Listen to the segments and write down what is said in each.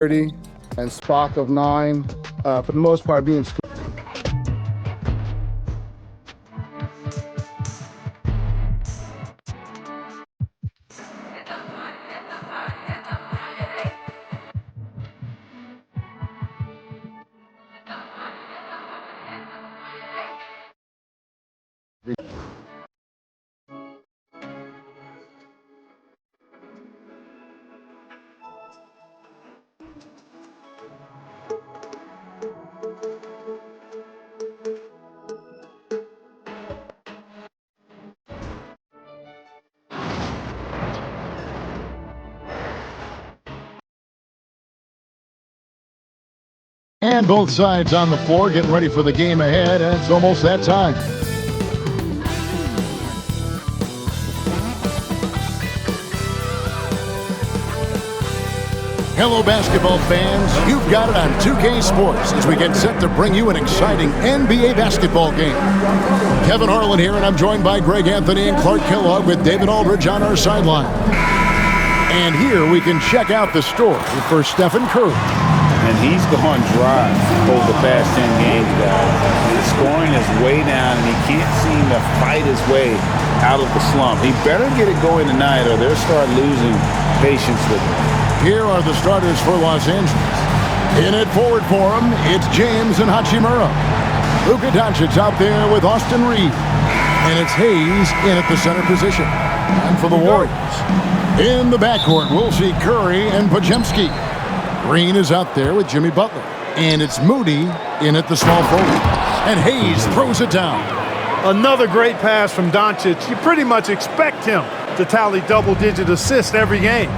30 and Spock of 9, for the most part being And both sides on the floor getting ready for the game ahead, and it's almost that time. Hello basketball fans, you've got it on 2K Sports as we get set to bring you an exciting NBA basketball game. Kevin Harlan here, and I'm joined by Greg Anthony and Clark Kellogg with David Aldridge on our sideline. And here we can check out the story for Stephen Curry. And he's gone dry over the past 10 games, guys. The scoring is way down, and he can't seem to fight his way out of the slump. He better get it going tonight, or they'll start losing patience with him. Here are the starters for Los Angeles. In it forward for him, it's James and Hachimura. Luka Doncic out there with Austin Reeves. And it's Hayes in at the center position. And for the Warriors, in the backcourt, we'll see Curry and Podziemski. Green is out there with Jimmy Butler. And it's Moody in at the small forward. And Hayes throws it down. Another great pass from Doncic. You pretty much expect him to tally double-digit assists every game.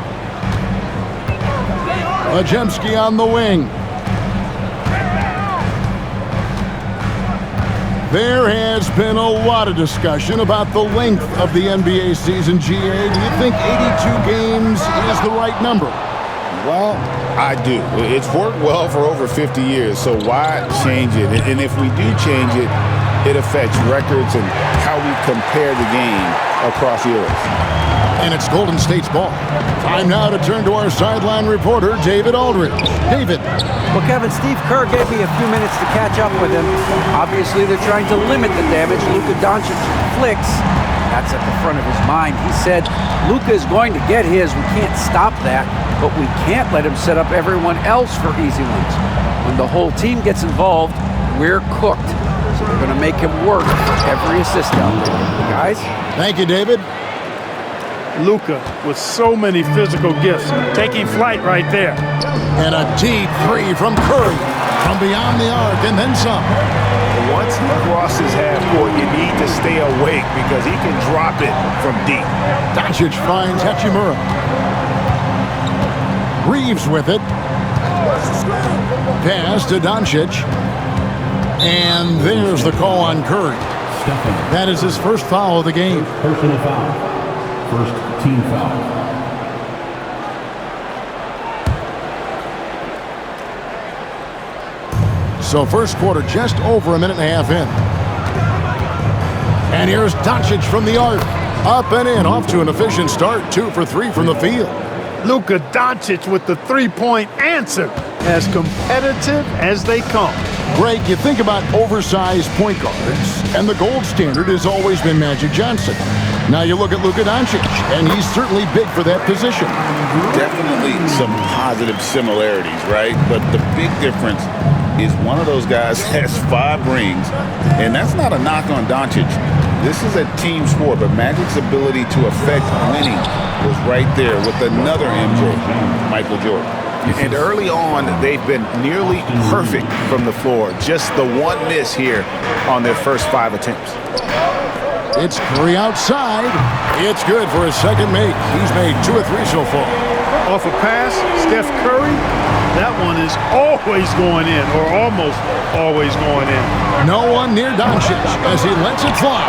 Podziemski on the wing. There has been a lot of discussion about the length of the NBA season, GA. Do you think 82 games is the right number? Well, I do. It's worked well for over 50 years, so why change it? And if we do change it, it affects records and how we compare the game across eras. And it's Golden State's ball. Time now to turn to our sideline reporter, David Aldridge. David. Well, Kevin, Steve Kerr gave me a few minutes to catch up with him. Obviously, they're trying to limit the damage Luka Doncic inflicts. That's at the front of his mind. He said, Luka is going to get his. We can't stop that, but we can't let him set up everyone else for easy ones. When the whole team gets involved, we're cooked. So they're going to make him work for every assist out there. Guys? Thank you, David. Luka with so many physical gifts, taking flight right there. And a deep three from Curry from beyond the arc and then some. Once he crosses half court, you need to stay awake because he can drop it from deep. Doncic finds Hachimura. Reeves with it. Pass to Doncic. And there's the call on Curry. That is his first foul of the game. Personal foul. First team foul. So first quarter just over a minute and a half in. And here's Doncic from the arc. Up and in, off to an efficient start. 2 for 3 from the field. Luka Doncic with the three-point answer. As competitive as they come. Greg, you think about oversized point guards, and the gold standard has always been Magic Johnson. Now you look at Luka Doncic, and he's certainly big for that position. Definitely some positive similarities, right? But the big difference is one of those guys has 5 rings, and that's not a knock on Doncic. This is a team sport, but Magic's ability to affect winning was right there with another MJ, Michael Jordan. And early on, they've been nearly perfect from the floor. Just the one miss here on their first 5 attempts. It's Curry outside. It's good for his second make. He's made 2 or 3 so far. Off a pass, Steph Curry, that one is always going in, or almost always going in. No one near Doncic as he lets it fly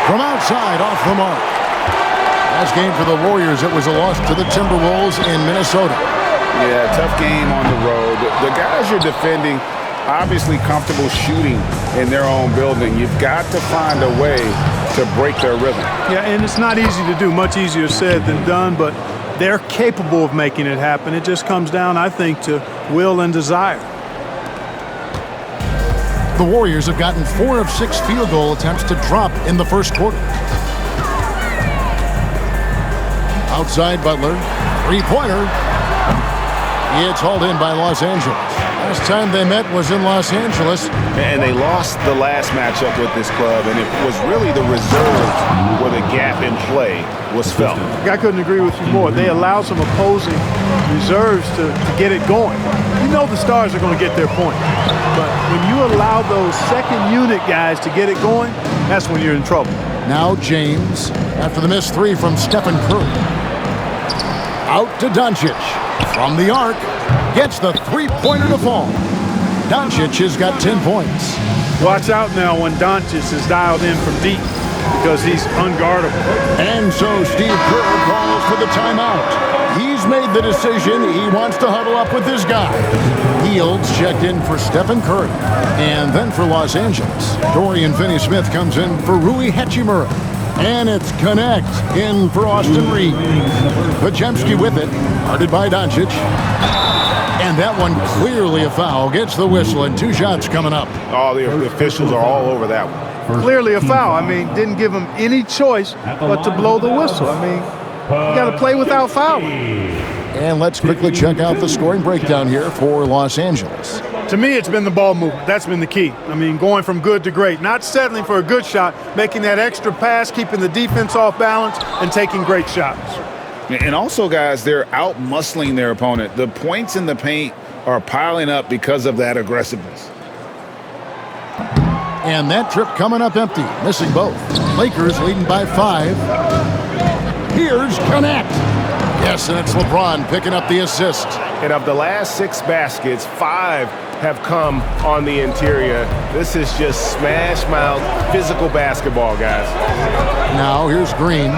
from outside off the mark. Last game for the Warriors, it was a loss to the Timberwolves in Minnesota. Yeah, tough game on the road. The guys you're defending, obviously comfortable shooting in their own building. You've got to find a way to break their rhythm. Yeah, and it's not easy to do. Much easier said than done, but they're capable of making it happen. It just comes down, I think, to will and desire. The Warriors have gotten 4 of 6 field goal attempts to drop in the first quarter. Outside Butler, three-pointer. It's hauled in by Los Angeles. Last time they met was in Los Angeles. And they lost the last matchup with this club, and it was really the reserves where the gap in play was felt. I couldn't agree with you more. They allow some opposing reserves to get it going. You know the stars are going to get their point. But when you allow those second unit guys to get it going, that's when you're in trouble. Now James, after the missed 3 from Stephen Curry. Out to Doncic. From the arc, gets the three-pointer to fall. Doncic has got 10 points. Watch out now when Doncic is dialed in from deep because he's unguardable. And so Steve Kerr calls for the timeout. He's made the decision. He wants to huddle up with his guy. Fields checked in for Stephen Curry. And then for Los Angeles, Dorian Finney-Smith comes in for Rui Hachimura. And it's Connect in for Austin Reed. Podziemski with it, guarded by Doncic. And that one clearly a foul. Gets the whistle, and 2 shots coming up. All the officials are all over that one. Clearly a foul. I mean, didn't give him any choice but to blow the whistle. I mean, you got to play without fouling. And let's quickly check out the scoring breakdown here for Los Angeles. To me, it's been the ball movement. That's been the key. I mean, going from good to great. Not settling for a good shot, making that extra pass, keeping the defense off balance, and taking great shots. And also, guys, they're out-muscling their opponent. The points in the paint are piling up because of that aggressiveness. And that trip coming up empty, missing both. Lakers leading by 5. Here's Connect. Yes, and it's LeBron picking up the assist. And of the last 6 baskets, 5 have come on the interior. This is just smash mouth physical basketball, guys. Now here's Green.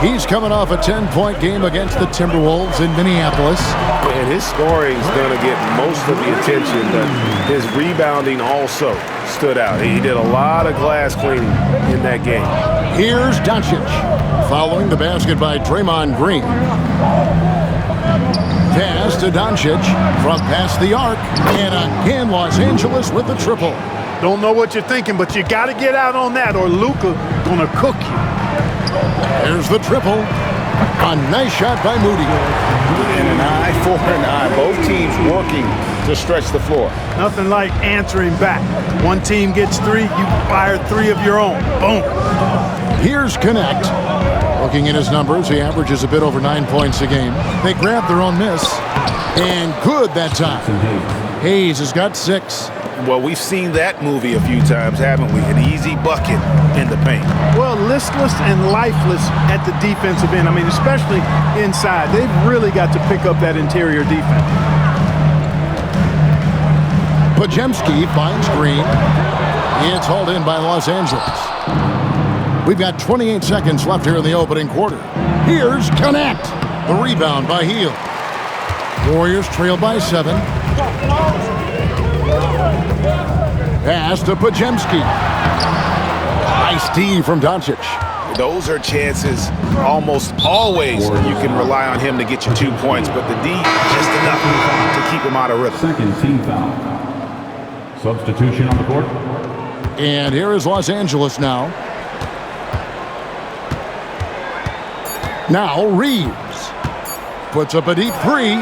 He's coming off a 10-point game against the Timberwolves in Minneapolis. And his scoring is going to get most of the attention, but his rebounding also stood out. He did a lot of glass cleaning in that game. Here's Doncic, following the basket by Draymond Green. Pass to Doncic from past the arc, and again Los Angeles with the triple. Don't know what you're thinking, but you got to get out on that or Luka gonna cook you. There's the triple. A nice shot by Moody. And an eye for an eye. Both teams working to stretch the floor. Nothing like answering back. One team gets 3, you fire 3 of your own. Boom. Here's Connect. Looking at his numbers, he averages a bit over 9 points a game. They grab their own miss. And good that time. Hayes has got 6. Well, we've seen that movie a few times, haven't we? An easy bucket in the paint. Well, listless and lifeless at the defensive end. I mean, especially inside. They've really got to pick up that interior defense. Podziemski finds Green. It's hauled in by Los Angeles. We've got 28 seconds left here in the opening quarter. Here's Connect. The rebound by Hield. Warriors trail by 7. Pass to Podziemski. Nice D from Doncic. Those are chances almost always you can rely on him to get you 2 points, but the D just enough to keep him out of rhythm. Second team foul. Substitution on the court. And here is Los Angeles now. Now Reeves puts up a deep 3.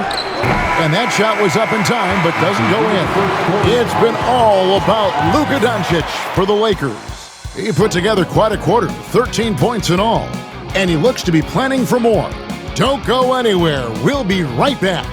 And that shot was up in time, but doesn't go in. It's been all about Luka Doncic for the Lakers. He put together quite a quarter, 13 points in all. And he looks to be planning for more. Don't go anywhere. We'll be right back.